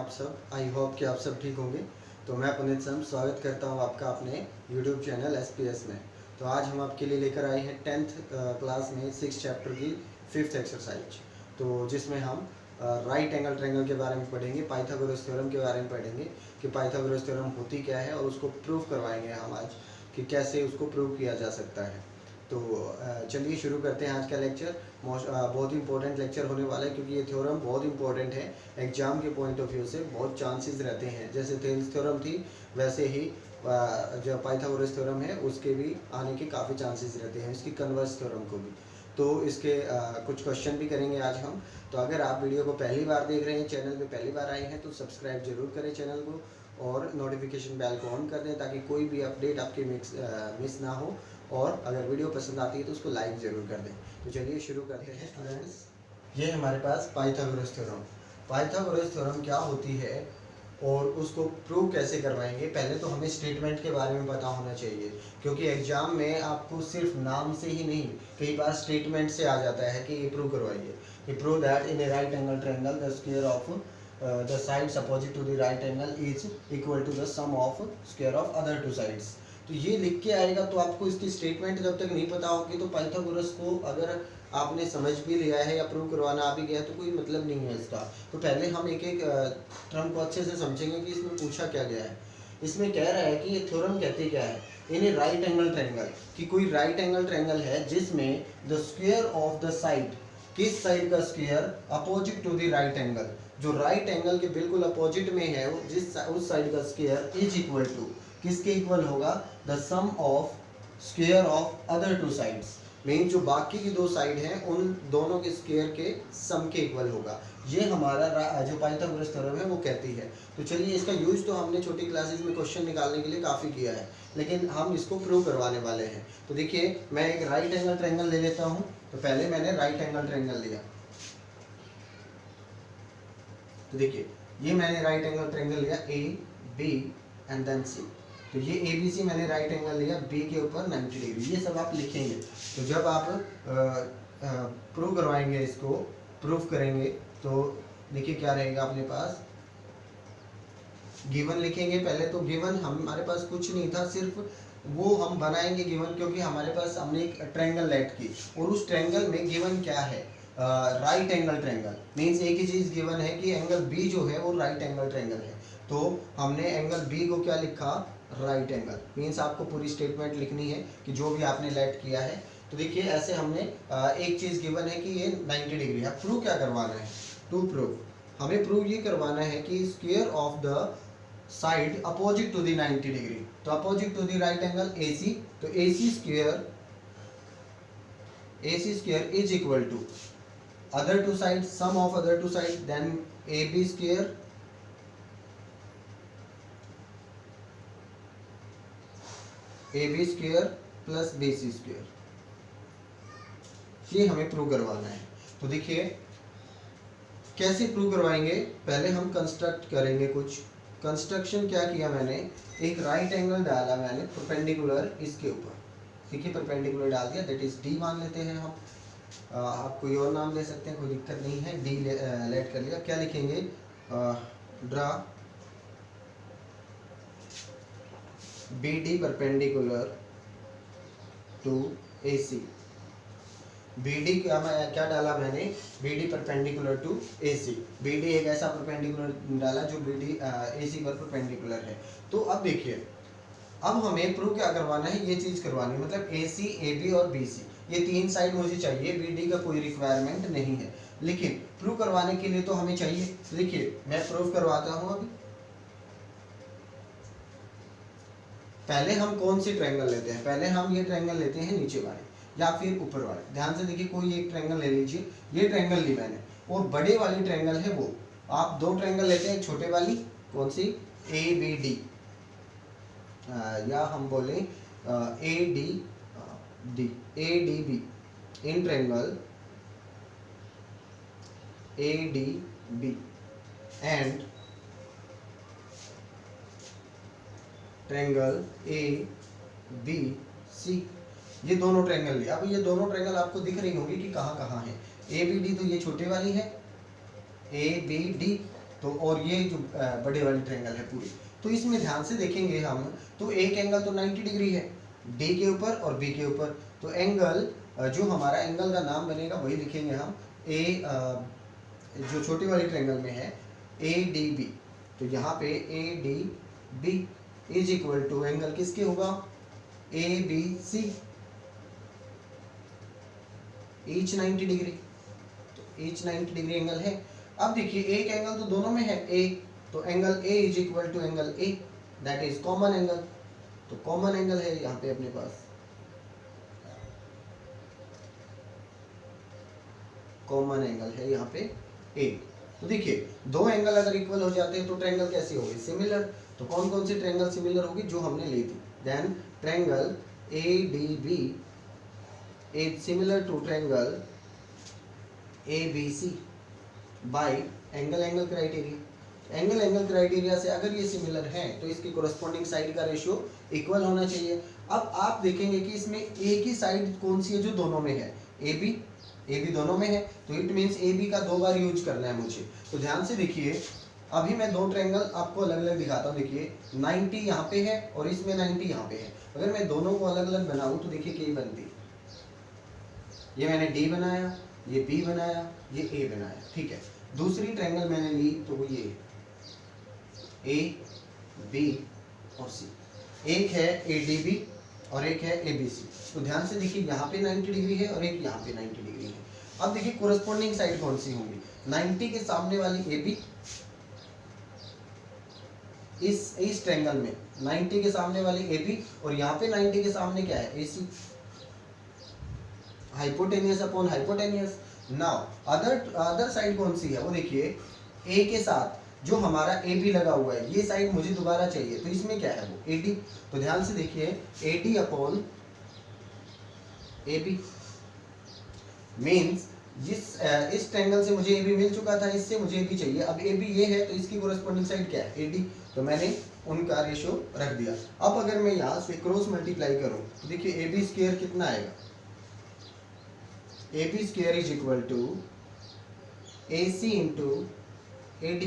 आप सब? I hope कि आप सब ठीक होंगे। तो मैं पुनीत सम स्वागत करता हूं आपका अपने यूट्यूब चैनल SPS में। तो आज हम आपके लिए लेकर आए हैं 10th क्लास में 6 चैप्टर की 5th एक्सरसाइज, तो जिसमें हम राइट एंगल ट्रायंगल के बारे में पढ़ेंगे, पाइथागोरस थ्योरम के बारे में पढ़ेंगे कि पाइथागोरस थ्योरम होती क्या है और उसको प्रूव करवाएंगे हम आज कि कैसे उसको प्रूव किया जा सकता है। तो चलिए शुरू करते हैं आज का लेक्चर। बहुत ही इंपॉर्टेंट लेक्चर होने वाला है क्योंकि ये थ्योरम बहुत इंपॉर्टेंट है। एग्जाम के पॉइंट ऑफ व्यू से बहुत चांसेस रहते हैं, जैसे थेल्स थ्योरम थी वैसे ही जो पाइथागोरस थ्योरम है उसके भी आने के काफ़ी चांसेस रहते हैं, इसकी कन्वर्स थ्योरम को भी। तो इसके कुछ क्वेश्चन भी करेंगे आज हम। तो अगर आप वीडियो को पहली बार देख रहे हैं, चैनल पे पहली बार आए हैं, तो सब्सक्राइब जरूर करें चैनल को और नोटिफिकेशन बेल को ऑन कर दें ताकि कोई भी अपडेट आपकी मिस ना हो। और अगर वीडियो पसंद आती है तो उसको लाइक ज़रूर कर दें। तो चलिए शुरू करते हैं स्टूडेंट्स। ये हमारे पास पाइथागोरस थ्योरम। पाइथागोरस थ्योरम क्या होती है और उसको प्रूव कैसे करवाएंगे, पहले तो हमें स्टेटमेंट के बारे में पता होना चाहिए, क्योंकि एग्जाम में आपको सिर्फ नाम से ही नहीं, कई बार स्टेटमेंट से आ जाता है कि ये प्रूव करवाइए कि prove that in a right angle triangle the square of the sides opposite to the right angle is equal to the sum of square of other two sides. तो ये लिख के आएगा, तो आपको इसकी स्टेटमेंट जब तक नहीं पता होगी तो पाइथागोरस को अगर आपने समझ भी लिया है या प्रूव करवाना आ भी गया है तो कोई मतलब नहीं है इसका। तो पहले हम एक एक टर्म को अच्छे से समझेंगे कि इसमें पूछा क्या गया है। इसमें कह रहा है कि ये थ्योरम कहते क्या है, in a right angle triangle, कि कोई राइट एंगल ट्रायंगल है जिसमें the square of the side, किस साइड का square, opposite to the right angle, जो राइट एंगल के बिल्कुल अपोजिट में है उस साइड का स्क्वायर इज इक्वल टू, किसके इक्वल होगा, the sum of square of other two sides, mean जो बाकी की दो साइड हैं उन दोनों के स्क्वायर के सम के इक्वल होगा। ये हमारा जो पाइथागोरस थ्योरम है वो कहती है। तो चलिए इसका यूज तो हमने छोटी क्लासेस में क्वेश्चन निकालने के लिए काफ़ी किया है, लेकिन हम इसको प्रूव करवाने वाले हैं। तो देखिए मैं एक राइट एंगल ट्रायंगल ले लेता हूँ। तो पहले मैंने राइट एंगल ट्रायंगल लिया, तो देखिए ये मैंने राइट एंगल ट्रायंगल लिया AB एंड देन C। तो ये ABC मैंने राइट एंगल लिया, B के ऊपर 90 डिग्री, ये सब आप लिखेंगे। तो जब आप प्रूव करवाएंगे, इसको प्रूफ करेंगे, तो देखिए क्या रहेगा अपने पास, गिवन लिखेंगे। पहले तो गिवन हमारे पास कुछ नहीं था, सिर्फ वो हम बनाएंगे गिवन, क्योंकि हमारे पास हमने एक ट्रायंगल लेट की और उस ट्रायंगल में गिवन क्या है, राइट एंगल ट्रायंगल, मीन्स एक ही चीज़ गिवन है कि एंगल B जो है वो राइट एंगल ट्रायंगल है। तो हमने एंगल B को क्या लिखा, राइट एंगल, मीन्स आपको पूरी स्टेटमेंट लिखनी है कि जो भी आपने लेट किया है। तो देखिए ऐसे हमने एक चीज़ गिवन है कि ये 90 डिग्री है। प्रूव क्या करवाना है, टू प्रूव हमें प्रूव ये करवाना है कि square of the side opposite to the 90 degree, तो opposite to the right angle AC, तो AC square is equal to other two side, sum of other two side, then AB square plus BC square, ये हमें prove करवाना है। तो देखिए कैसे prove करवाएंगे, पहले हम कंस्ट्रक्ट करेंगे कुछ। कंस्ट्रक्शन क्या किया मैंने, एक राइट एंगल डाला मैंने परपेंडिकुलर इसके ऊपर, देखिए परपेंडिकुलर डाल दिया, दैट इज D मान लेते हैं हम। आप कोई और नाम ले सकते हैं, कोई दिक्कत नहीं है। D लेट कर लिया। क्या लिखेंगे, draw BD perpendicular to AC। BD क्या डाला मैंने, BD perpendicular to AC। BD एक ऐसा परपेंडिकुलर डाला जो BD AC पर परपेंडिकुलर है। तो अब देखिए, अब हमें प्रूव क्या करवाना है, ये चीज़ करवानी है, मतलब AC, AB और BC, ये तीन साइड मुझे चाहिए। BD का कोई रिक्वायरमेंट नहीं है, लेकिन प्रूव करवाने के लिए तो हमें चाहिए। देखिए मैं प्रूव करवाता हूँ अभी। पहले हम कौन सी ट्रायंगल लेते हैं, पहले हम ये ट्रायंगल लेते हैं नीचे वाले या फिर ऊपर वाले। ध्यान से देखिए, कोई एक ट्रायंगल ले लीजिए, ये ट्रायंगल ली मैंने, और बड़े वाली ट्रायंगल है वो। आप दो ट्रायंगल लेते हैं, छोटे वाली कौन सी, ABD, या हम बोले ADB, in triangle ADB and triangle ABC, ये दोनों ट्रायंगल लिए। अब ये दोनों ट्रायंगल आपको दिख रही होंगी कि कहाँ कहाँ है। ABD तो ये छोटे वाली है, ABD, तो और ये जो बड़े वाली ट्रायंगल है पूरी, तो इसमें ध्यान से देखेंगे हम तो एक एंगल तो 90 डिग्री है डी के ऊपर और बी के ऊपर, तो एंगल जो हमारा एंगल का नाम बनेगा वही लिखेंगे हम ए, जो छोटी वाली ट्रायंगल में है ए डी बी, तो यहाँ पे A D B is equal to angle किसके होगा A B C, each 90 degree, तो ईच 90 डिग्री एंगल है। अब देखिए एक एंगल तो दोनों में है ए, तो angle A is equal to angle A, that is common angle, तो कॉमन एंगल है यहाँ पे अपने पास, कॉमन एंगल है यहाँ पे ए। तो देखिए दो एंगल अगर इक्वल हो जाते हैं तो ट्रायंगल कैसी होगी, सिमिलर, तो कौन कौन सी ट्रायंगल सिमिलर होगी, जो हमने ली थी, then triangle A D B is similar to triangle A B C by angle criteria. Angle criteria से अगर ये सिमिलर है तो इसकी कोरस्पॉन्डिंग साइड का रेशियो इक्वल होना चाहिए। अब आप देखेंगे कि इसमें एक ही साइड कौन सी है जो दोनों में है, ए बी दोनों में है, तो इट मीन्स ए बी का दो बार यूज करना है मुझे। तो ध्यान से देखिए अभी मैं दो ट्रायंगल आपको अलग अलग दिखाता हूँ, देखिए 90 यहाँ पे है और इसमें 90 यहाँ पे है, अगर मैं दोनों को अलग अलग बनाऊँ तो देखिए क्या बनती, ये मैंने डी बनाया, ये बी बनाया, ये ए बनाया, ठीक है। दूसरी ट्रायंगल मैंने ली तो वो ये ए बी और सी, एक है ए डी बी और एक है ए बी सी, तो ध्यान से देखिए यहाँ पे 90 डिग्री है और एक यहाँ पे 90 डिग्री है। अब देखिए कोरस्पॉन्डिंग साइड कौन सी होंगी, 90 के सामने वाली ए बी, इस ट्रायंगल में 90 के सामने वाली ए बी और यहाँ पे 90 के सामने क्या है A C, hypotenuse upon hypotenuse. Now other side कौन सी है, वो देखिए ए के साथ जो हमारा ए बी लगा हुआ है, ये साइड मुझे दोबारा चाहिए, तो इसमें क्या है वो ए डी, तो ध्यान से देखिए A D upon A B means इस ट्रायंगल से मुझे ए बी मिल चुका था, इससे मुझे ए बी चाहिए, अब ए बी ये है तो इसकी कोरस्पॉन्डिंग साइड क्या है ए डी, तो मैंने उनका रेशियो रख दिया। अब अगर मैं यहाँ से क्रॉस मल्टीप्लाई करूँ तो देखिए ए बी स्क्वायर कितना आएगा, A B square is equal to A C into A D,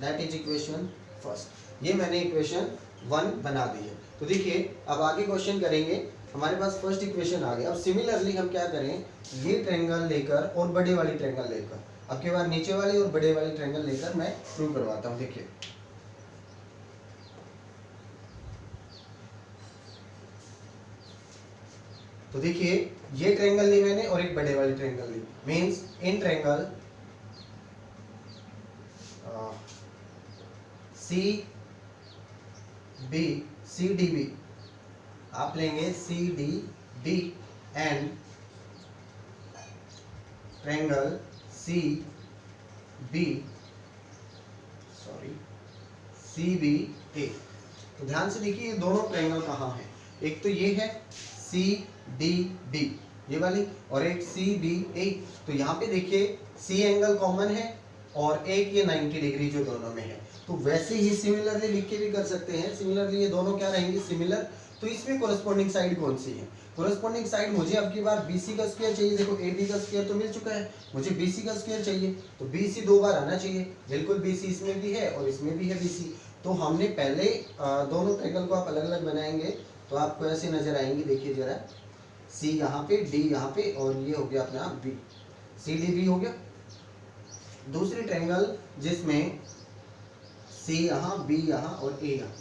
that is equation first, ये मैंने इक्वेशन 1 बना दी है। तो देखिए अब आगे क्वेश्चन करेंगे, हमारे पास फर्स्ट इक्वेशन आ गया। अब सिमिलरली हम क्या करें, ये ट्रायंगल लेकर और बड़े वाली ट्रायंगल लेकर, अब के बाद नीचे वाली और बड़े वाली ट्रायंगल लेकर मैं प्रूव करवाता हूँ। देखिए तो देखिए ये ट्रायंगल ली मैंने और एक बड़े वाली ट्रायंगल ली, means in triangle C D B आप लेंगे C D D and triangle C B A. तो ध्यान से देखिए ये दोनों ट्रायंगल कहाँ हैं, एक तो ये है सी डी डी ये वाली और एक सी डी ए, तो यहाँ पे देखिए सी एंगल कॉमन है और एक ये 90 डिग्री जो दोनों में है, तो वैसे ही सिमिलरली लिख के भी कर सकते हैं, सिमिलरली ये दोनों क्या रहेंगे सिमिलर। तो इसमें कोरस्पॉन्डिंग साइड कौन सी है, कोरस्पॉन्डिंग साइड मुझे अब की बार BC का स्क्वायर चाहिए, देखो AB का स्क्वायर तो मिल चुका है, मुझे BC का स्क्वायर चाहिए, तो BC दो बार आना चाहिए, बिल्कुल BC इसमें भी है और इसमें भी है BC। तो हमने पहले दोनों ट्रायंगल को आप अलग अलग बनाएंगे तो आपको ऐसे नजर आएंगे, देखिए जरा C यहाँ पे D यहाँ पे और ये हो गया अपना B, CDB हो गया। दूसरी ट्रायंगल जिसमें C यहाँ B यहाँ और A यहाँ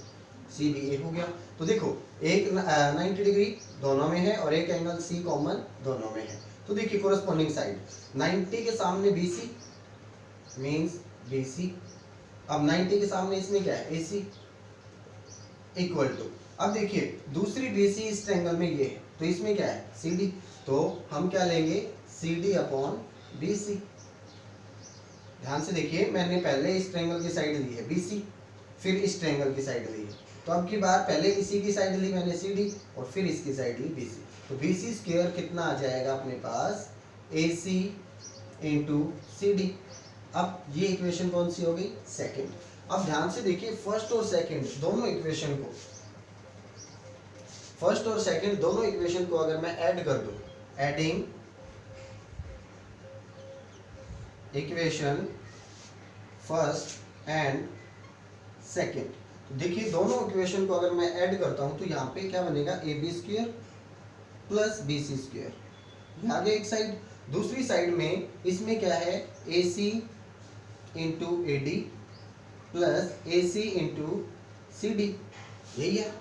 CBA हो गया, तो देखो एक 90 डिग्री दोनों में है और एक एंगल C कॉमन दोनों में है। तो देखिए कोरस्पॉन्डिंग साइड 90 के सामने BC मींस BC, अब 90 के सामने इसमें क्या है AC इक्वल टू, अब देखिए दूसरी BC इस ट्रायंगल में ये है तो इसमें क्या है CD, तो हम क्या लेंगे CD अपॉन BC। ध्यान से देखिए मैंने पहले इस ट्रायंगल की साइड ली है BC, फिर इस ट्रायंगल की साइड ली है, तो अब की बार पहले इसी की साइड ली मैंने CD और फिर इसकी साइड ली BC, तो BC स्क्वायर कितना आ जाएगा अपने पास AC इंटू CD। अब ये इक्वेशन कौन सी हो गई सेकंड। अब ध्यान से देखिए फर्स्ट और सेकंड दोनों इक्वेशन को अगर मैं ऐड कर दूं, adding equation first and second. तो देखिए दोनों इक्वेशन को अगर मैं ऐड करता हूं तो यहाँ पे क्या बनेगा, A B square plus B C square. आगे एक साइड, दूसरी साइड में इसमें क्या है, A C into A D plus A C into C D, यही है।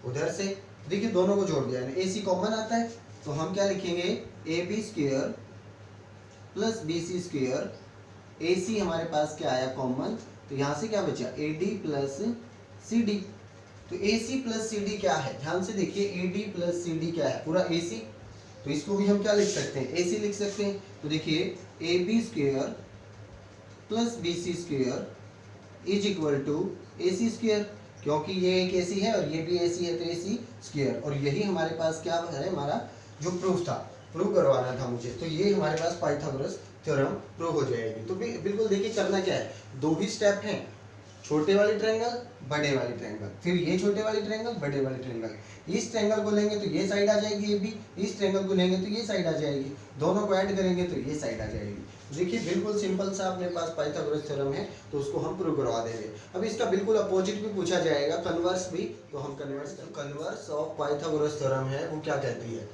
उधर से देखिए दोनों को जोड़ दिया है, ए सी कॉमन आता है तो हम क्या लिखेंगे, A B square plus B C square, A C हमारे पास क्या आया कॉमन, तो यहाँ से क्या बचा, A D plus C D. तो A C plus C D क्या है, ध्यान से देखिए, A D plus C D क्या है, पूरा ए सी। तो इसको भी हम क्या लिख सकते हैं, ए सी लिख सकते हैं। तो देखिए A B square plus B C square is equal to A C square, क्योंकि ये एक ए सी है और ये भी ए सी है तो ए सी स्क्वायर। और यही हमारे पास क्या है, हमारा जो प्रूफ था, प्रूव करवाना था मुझे, तो ये हमारे पास पाइथागोरस थ्योरम प्रूव हो जाएगी। तो बिल्कुल देखिए करना क्या है, दो ही स्टेप हैं, छोटे वाले ट्रायंगल बड़े वाले ट्रायंगल, फिर ये छोटे वाले ट्रायंगल बड़े वाले ट्रायंगल। इस ट्रायंगल को लेंगे तो ये साइड आ जाएगी ये भी, इस ट्रायंगल को लेंगे तो ये साइड आ जाएगी, दोनों को ऐड करेंगे तो ये साइड आ जाएगी। देखिए बिल्कुल सिंपल सा अपने पास पाइथागोरस थ्योरम है, तो उसको हम प्रूव करवा देंगे। अब इसका बिल्कुल अपोजिट भी पूछा जाएगा, कन्वर्स भी, तो हम कन्वर्स ऑफ पाइथागोरस थ्योरम है वो क्या कहती है।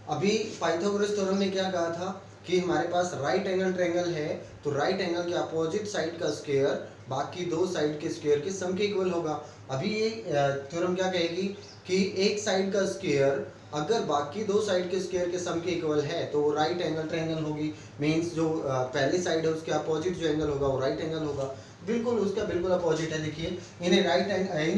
अभी पाइथागोरस थ्योरम ने क्या कहा था कि हमारे पास राइट एंगल ट्रायंगल है, तो राइट एंगल के अपोजिट साइड का स्क्वायर बाकी दो साइड के स्क्वायर के सम के इक्वल होगा। अभी ये थ्योरम क्या कहेगी कि एक साइड का स्क्वायर अगर बाकी दो साइड के स्क्वायर के सम के इक्वल है तो वो राइट एंगल ट्रायंगल होगी। मींस जो पहली साइड है उसके अपोजिट जो एंगल होगा वो राइट एंगल होगा। बिल्कुल उसका बिल्कुल अपोजिट है। देखिए in a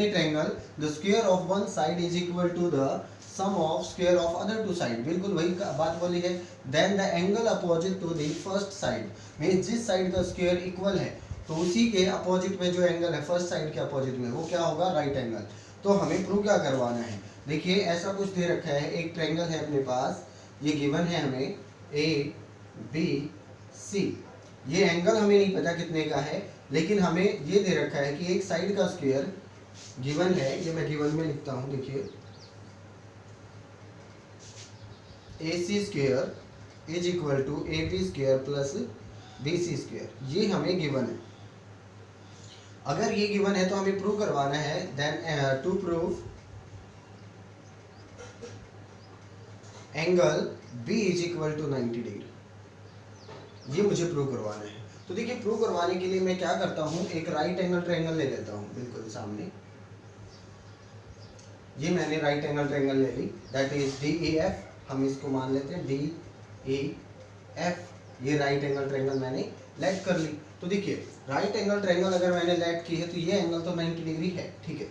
triangle the square of one side is equal to the sum of square of other two side, बिल्कुल वही बात बोली है। Then the angle opposite to the first side, means जिस साइड का स्क्वायर इक्वल है तो उसी के अपोजिट में जो एंगल है फर्स्ट साइड के अपोजिट में वो क्या होगा, राइट एंगल। तो हमें प्रूव क्या करवाना है, देखिए ऐसा कुछ दे रखा है, एक ट्रायंगल है अपने पास, ये गिवन है हमें ए बी सी। ये एंगल हमें नहीं पता कितने का है, लेकिन हमें ये दे रखा है कि एक साइड का स्क्वायर गिवन है, ये मैं गिवन में लिखता हूँ, देखिए A C square is equal to A B square plus B C square, ये हमें गिवन है। अगर ये गिवन है तो हमें प्रूव करवाना है, then to prove angle B is equal to 90 degree, ये मुझे प्रूव करवाना है। तो देखिए प्रूव करवाने के लिए मैं क्या करता हूँ, एक राइट एंगल ट्रायंगल ले लेता हूँ, बिल्कुल सामने ये मैंने राइट एंगल ट्रायंगल ले ली, दैट इज DEF, हम इसको मान लेते हैं DEF। ये राइट एंगल ट्रायंगल मैंने लेट कर ली। तो देखिए राइट एंगल ट्रायंगल अगर मैंने लेट की है तो ये एंगल तो 90 डिग्री है, ठीक है।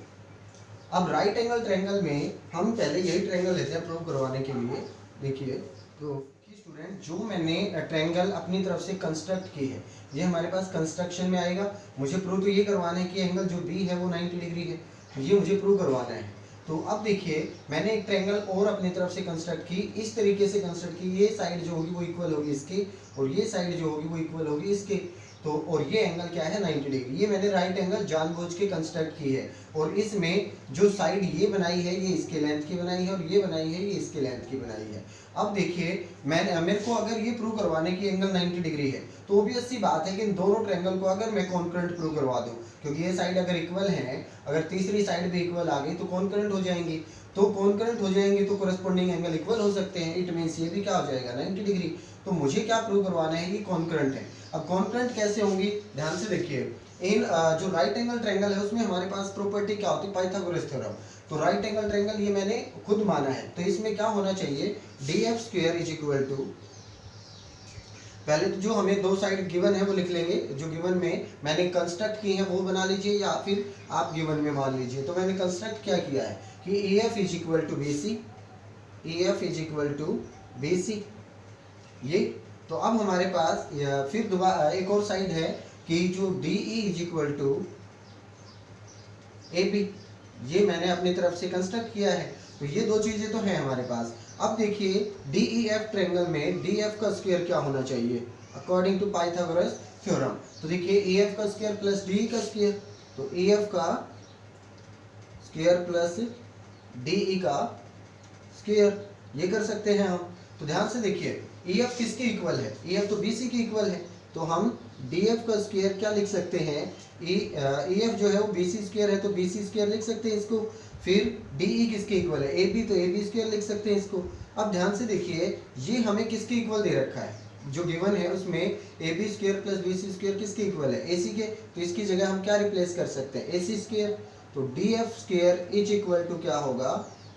अब राइट एंगल ट्रायंगल में हम पहले यही ट्रायंगल लेते हैं प्रूव करवाने के लिए। देखिए तो स्टूडेंट जो मैंने ट्रायंगल अपनी तरफ से कंस्ट्रक्ट की है ये हमारे पास कंस्ट्रक्शन में आएगा। मुझे प्रूव तो ये करवाना है कि एंगल जो B है वो 90 डिग्री है, तो ये मुझे प्रूव करवाना है। तो अब देखिए मैंने एक ट्रायंगल और अपनी तरफ से कंस्ट्रक्ट की, इस तरीके से कंस्ट्रक्ट की, ये साइड जो होगी वो इक्वल होगी इसके और ये साइड जो होगी वो इक्वल होगी इसके। तो और ये एंगल क्या है, 90 डिग्री। ये मैंने राइट एंगल जानबूझ के कंस्ट्रक्ट की है और इसमें जो साइड ये बनाई है ये इसके लेंथ की बनाई है और ये बनाई है ये इसके लेंथ की बनाई है। अब देखिए मेरे को अगर ये प्रूव करवाने की एंगल 90 डिग्री है तो ऑब्वियस सी बात है कि इन दोनों ट्रायंगल को अगर मैं कॉन्करेंट प्रूव करवा दूं, क्योंकि ये साइड अगर इक्वल है, अगर तीसरी साइड भी इक्वल आ गई तो कॉन्करेंट हो जाएंगी। तो कॉन्करेंट हो जाएंगे तो कोरेस्पोंडिंग एंगल इक्वल हो सकते हैं, इट मींस ये भी क्या हो जाएगा 90 डिग्री। तो मुझे क्या प्रूव करवाना है, ये कॉन्करेंट है। अब कॉन्करेंट कैसे होंगी, ध्यान से देखिए, इन जो राइट एंगल ट्रायंगल है उसमें हमारे पास प्रॉपर्टी क्या होती है, पाइथागोरस थ्योरम। तो राइट एंगल ट्रायंगल ये मैंने खुद माना है, तो इसमें क्या होना चाहिए, DF square is equal to, पहले तो जो हमें दो साइड गिवन है वो लिख लेंगे, जो गिवन में मैंने कंस्ट्रक्ट की है वो बना लीजिए या फिर आप गिवन में मान लीजिए। तो मैंने कंस्ट्रक्ट क्या किया है कि EF is equal to BC, EF is equal to BC, ये। तो अब हमारे पास फिर दोबारा एक और साइड है कि जो DE is equal to AB, ये मैंने अपनी तरफ से कंस्ट्रक्ट किया है। तो ये दो चीजें तो हैं हमारे पास। अब देखिए DEF ट्रायंगल में DF का स्क्वायर क्या होना चाहिए अकॉर्डिंग टू पाइथागोरस थ्योरम। तो देखिए EF का स्क्वायर प्लस DE का स्क्वायर, तो EF का स्क्वायर प्लस DE का स्क्वायर, ये कर सकते हैं हम। तो ध्यान से देखिए EF किसके इक्वल है, EF तो BC के इक्वल है, तो हम डी एफ का स्क्वायर क्या लिख सकते हैं, ई एफ जो है वो बी सी स्क्वायर है तो बी सी स्क्वायर लिख सकते हैं इसको। फिर डी ई किसके इक्वल है, ए बी, तो ए बी स्क्वायर लिख सकते हैं इसको। अब ध्यान से देखिए ये हमें किसके इक्वल दे रखा है, जो गिवन है उसमें A B square plus B C square किसके इक्वल है, ए सी के। तो इसकी जगह हम क्या रिप्लेस कर सकते हैं, ए सी स्क्वायर। तो D F square is equal to क्या होगा,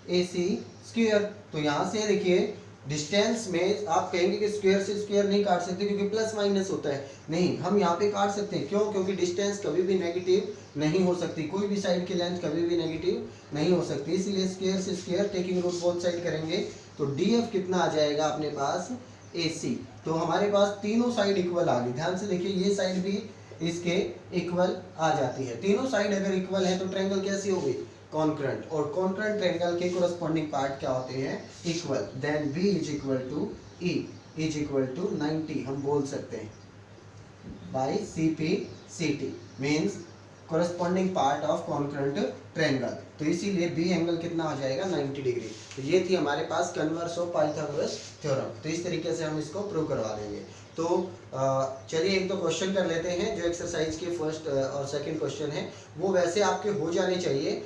ए सी स्क्वायर। तो यहाँ से देखिए डिस्टेंस में आप कहेंगे कि स्क्वायर से स्क्वायर नहीं काट सकते क्योंकि प्लस माइनस होता है, नहीं हम यहाँ पे काट सकते हैं। क्यों, क्योंकि डिस्टेंस कभी भी नेगेटिव नहीं हो सकती, कोई भी साइड की लेंथ कभी भी नेगेटिव नहीं हो सकती, इसीलिए स्क्वायर से square taking root both side करेंगे तो डी एफ कितना आ जाएगा अपने पास, ए सी। तो हमारे पास तीनों साइड इक्वल आ गई। ध्यान से देखिए ये साइड भी इसके इक्वल आ जाती है। तीनों साइड अगर इक्वल है तो ट्रायंगल कैसी होगी, कॉन्करेंट। और कॉन्करेंट ट्रायंगल के कोरस्पॉन्डिंग पार्ट क्या होते हैं, equal. Then B is equal to E is equal to 90 हम बोल सकते हैं by C P C T, means corresponding part of concurrent triangle. तो इसीलिए बी एंगल कितना हो जाएगा, 90 डिग्री। तो ये थी हमारे पास कन्वर्स ऑफ पाइथागोरस थ्योरम। तो इस तरीके से हम इसको प्रूव करवा देंगे। तो चलिए एक तो क्वेश्चन कर लेते हैं जो एक्सरसाइज के फर्स्ट और सेकंड क्वेश्चन है, वो वैसे आपके हो जाने चाहिए।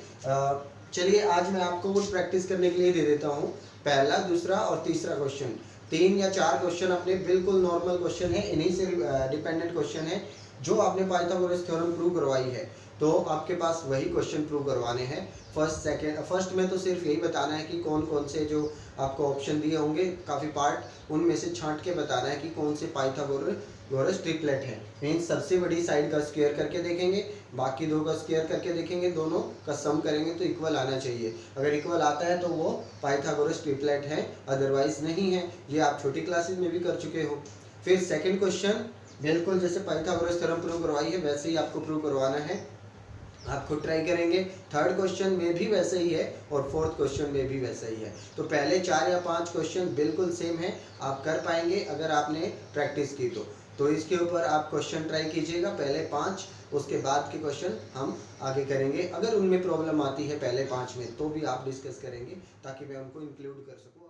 चलिए आज मैं आपको वो प्रैक्टिस करने के लिए दे देता हूँ। पहला, दूसरा और तीसरा क्वेश्चन, 3 या 4 क्वेश्चन अपने बिल्कुल नॉर्मल क्वेश्चन है, इन्हीं से डिपेंडेंट क्वेश्चन है जो आपने पाइथागोरस थ्योरम प्रूव करवाई है। तो आपके पास वही क्वेश्चन प्रूव करवाने हैं। फर्स्ट में तो सिर्फ यही बताना है कि कौन कौन से जो आपको ऑप्शन दिए होंगे काफ़ी पार्ट, उनमें से छांट के बताना है कि कौन से पाइथागोरस ट्रिपलेट है। मीन्स सबसे बड़ी साइड का स्क्वायर करके देखेंगे, बाकी दो का स्क्वायर करके देखेंगे, दोनों का सम करेंगे तो इक्वल आना चाहिए। अगर इक्वल आता है तो वो पाइथागोरस ट्रिपलेट है, अदरवाइज नहीं है। ये आप छोटी क्लासेस में भी कर चुके हो। फिर सेकेंड क्वेश्चन बिल्कुल जैसे पाइथागोरस थ्योरम प्रूव करवाई है वैसे ही आपको प्रूव करवाना है, आप खुद ट्राई करेंगे। थर्ड क्वेश्चन में भी वैसे ही है और फोर्थ क्वेश्चन में भी वैसे ही है। तो पहले 4 या 5 क्वेश्चन बिल्कुल सेम है, आप कर पाएंगे अगर आपने प्रैक्टिस की तो इसके ऊपर आप क्वेश्चन ट्राई कीजिएगा, पहले 5, उसके बाद के क्वेश्चन हम आगे करेंगे। अगर उनमें प्रॉब्लम आती है पहले 5 में तो भी आप डिस्कस करेंगे ताकि मैं उनको इंक्लूड कर सकूँ।